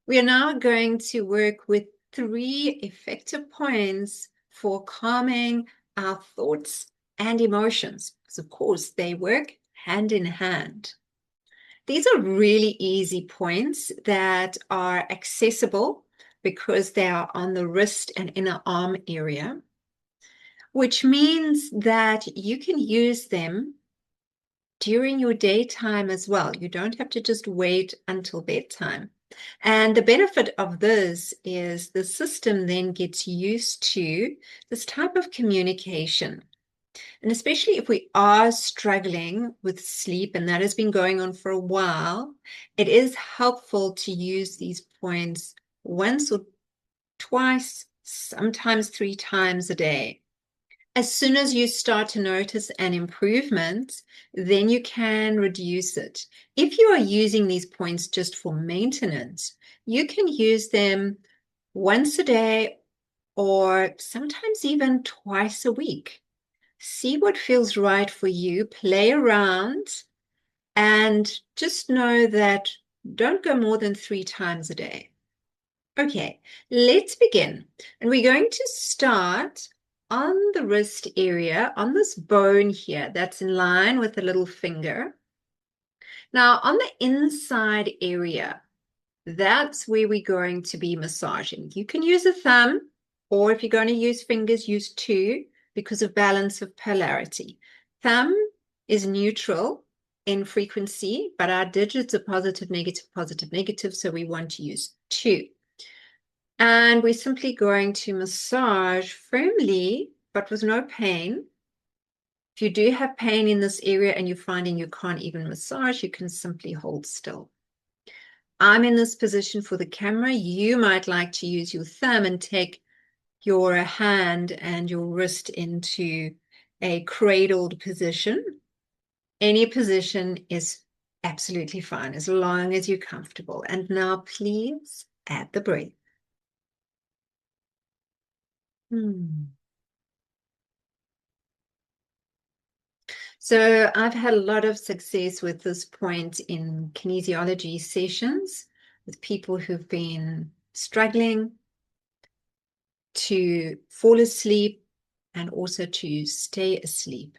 We are now going to work with 3 effective points for calming our thoughts and emotions, because of course they work hand in hand. These are really easy points that are accessible because they are on the wrist and inner arm area, which means that you can use them during your daytime as well. You don't have to just wait until bedtime. And the benefit of this is the system then gets used to this type of communication. And especially if we are struggling with sleep, and that has been going on for a while, it is helpful to use these points once or twice, sometimes 3 times a day. As soon as you start to notice an improvement, then you can reduce it. If you are using these points just for maintenance, you can use them once a day or sometimes even twice a week. See what feels right for you, play around, and just know that don't go more than 3 times a day. Okay, let's begin. And we're going to start on the wrist area, on this bone here that's in line with the little finger. Now, on the inside area, that's where we're going to be massaging. You can use a thumb, or if you're going to use fingers, use 2 because of balance of polarity. Thumb is neutral in frequency, but our digits are positive, negative, so we want to use 2. And we're simply going to massage firmly, but with no pain. If you do have pain in this area and you're finding you can't even massage, you can simply hold still. I'm in this position for the camera. You might like to use your thumb and take your hand and your wrist into a cradled position. Any position is absolutely fine as long as you're comfortable. And now please add the breath. So I've had a lot of success with this point in kinesiology sessions with people who've been struggling to fall asleep and also to stay asleep.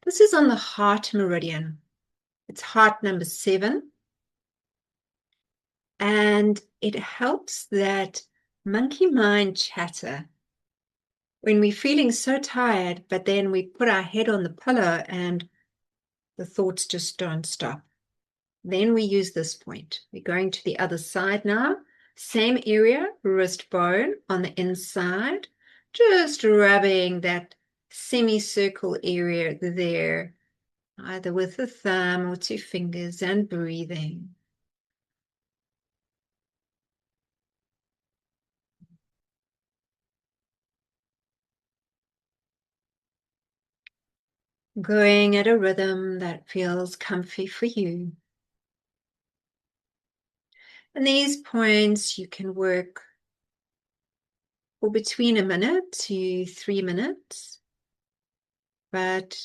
This is on the heart meridian. It's heart number 7. And it helps that monkey mind chatter when we're feeling so tired, but then we put our head on the pillow and the thoughts just don't stop. Then we use this point. We're going to the other side now. Same area, wrist bone on the inside, just rubbing that semicircle area there, either with a thumb or 2 fingers, and breathing. Going at a rhythm that feels comfy for you. And these points you can work for between 1 minute to 3 minutes, but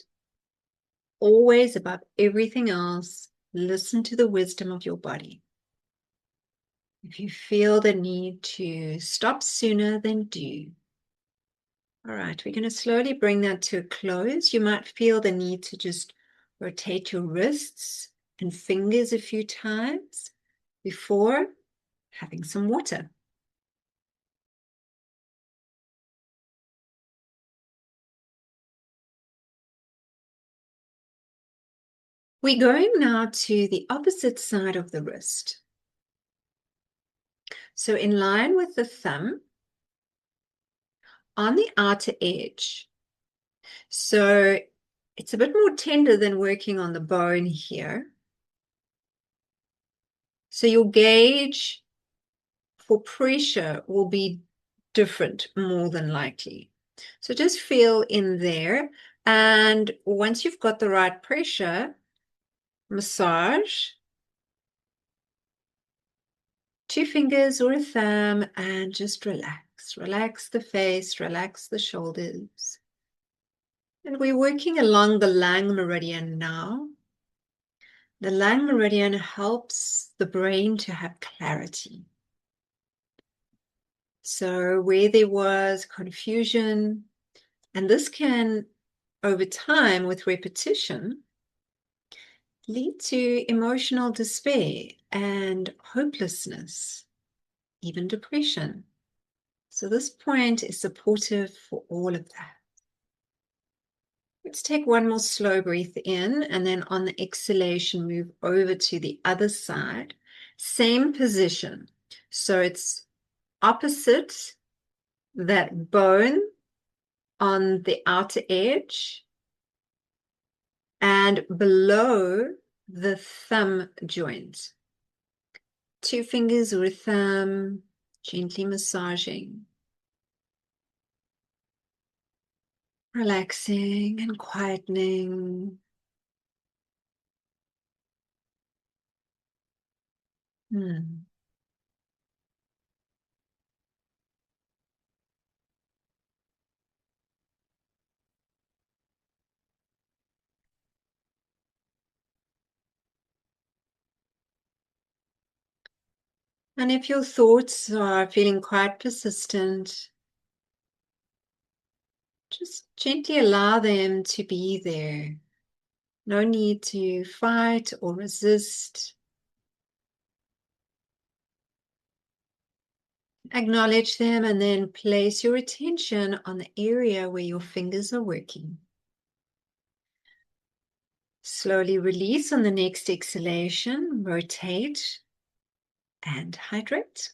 always above everything else, listen to the wisdom of your body. If you feel the need to stop sooner, then do. All right, we're going to slowly bring that to a close. You might feel the need to just rotate your wrists and fingers a few times before having some water. We're going now to the opposite side of the wrist. So in line with the thumb, on the outer edge. So it's a bit more tender than working on the bone here. So your gauge for pressure will be different, more than likely. So just feel in there. And once you've got the right pressure, massage 2 fingers or a thumb and just relax. Relax the face, relax the shoulders. And we're working along the lung meridian now. The lung meridian helps the brain to have clarity. So where there was confusion, and this can, over time with repetition, lead to emotional despair and hopelessness, even depression. So this point is supportive for all of that. Let's take one more slow breath in, and then on the exhalation, move over to the other side. Same position. So it's opposite that bone on the outer edge and below the thumb joint. 2 fingers or a thumb, gently massaging, relaxing and quietening. And if your thoughts are feeling quite persistent, just gently allow them to be there. No need to fight or resist. Acknowledge them and then place your attention on the area where your fingers are working. Slowly release on the next exhalation, rotate and hydrate.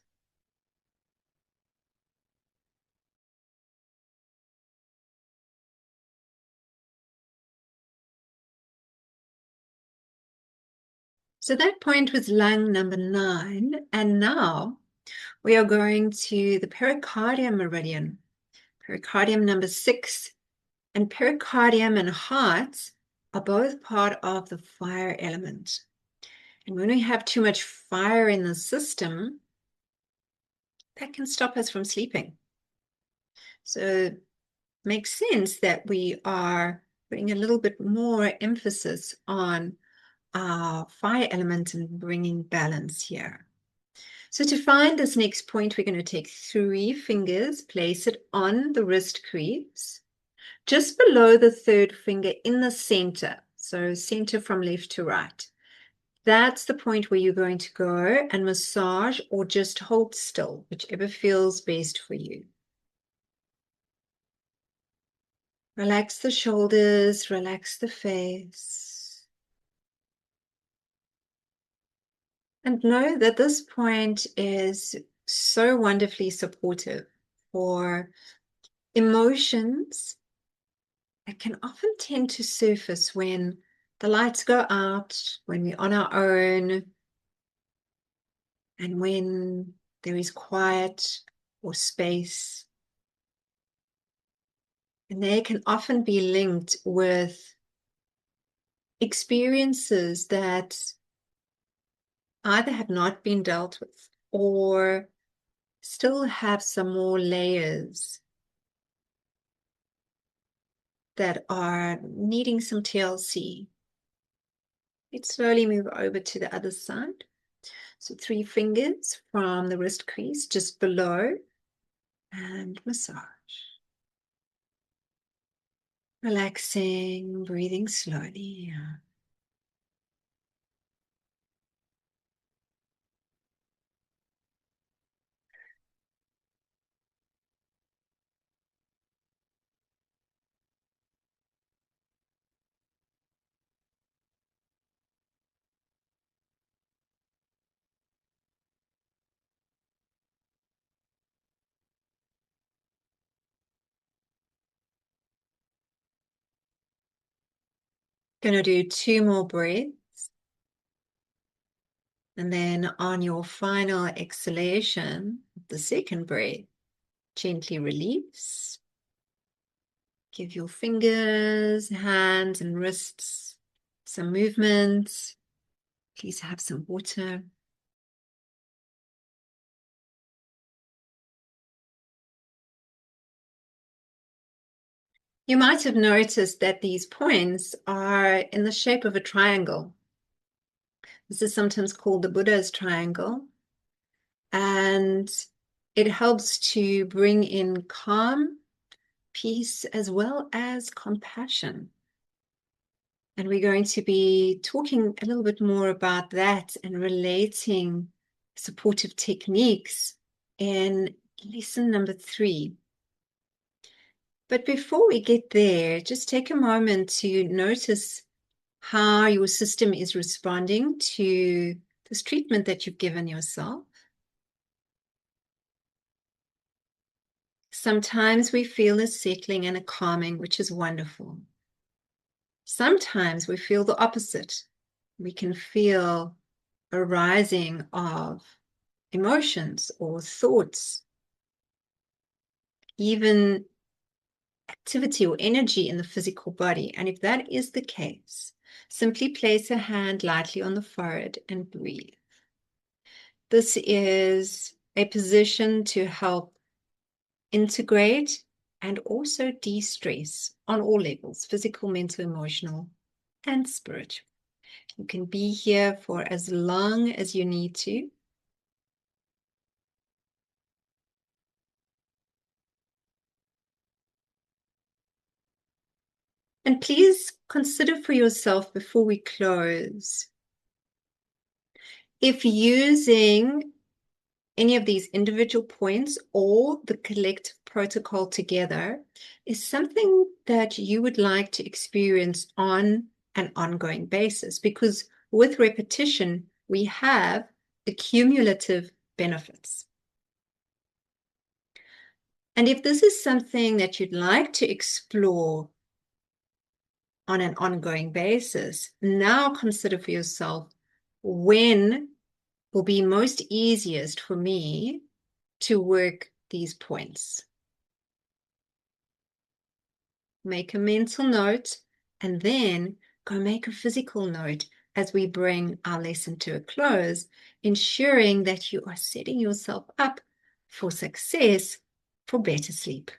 So that point was lung number 9, and now we are going to the pericardium meridian. Pericardium number 6, and pericardium and heart are both part of the fire element. And when we have too much fire in the system, that can stop us from sleeping. So it makes sense that we are putting a little bit more emphasis on our fire element and bringing balance here. So to find this next point, we're going to take 3 fingers, place it on the wrist crease, just below the 3rd finger in the center. So center from left to right. That's the point where you're going to go and massage or just hold still, whichever feels best for you. Relax the shoulders, relax the face. And know that this point is so wonderfully supportive for emotions that can often tend to surface when the lights go out, when we're on our own, and when there is quiet or space. And they can often be linked with experiences that either have not been dealt with or still have some more layers that are needing some TLC. Let's slowly move over to the other side. So 3 fingers from the wrist crease just below and massage. Relaxing, breathing slowly. Gonna do 2 more breaths. And then on your final exhalation, the second breath, gently release. Give your fingers, hands, and wrists some movement. Please have some water. You might have noticed that these points are in the shape of a triangle. This is sometimes called the Buddha's triangle. And It helps to bring in calm, peace, as well as compassion. And we're going to be talking a little bit more about that and relating supportive techniques in lesson number 3. But before we get there, just take a moment to notice how your system is responding to this treatment that you've given yourself. Sometimes we feel a settling and a calming, which is wonderful. Sometimes we feel the opposite. We can feel a rising of emotions or thoughts, even activity or energy in the physical body. And if that is the case, simply place a hand lightly on the forehead and breathe. This is a position to help integrate and also de-stress on all levels, physical, mental, emotional, and spiritual. You can be here for as long as you need to. And please consider for yourself before we close, if using any of these individual points or the collective protocol together is something that you would like to experience on an ongoing basis, because with repetition, we have accumulative benefits. And if this is something that you'd like to explore on an ongoing basis, now consider for yourself when will be most easiest for me to work these points. Make a mental note and then go make a physical note as we bring our lesson to a close, ensuring that you are setting yourself up for success for better sleep.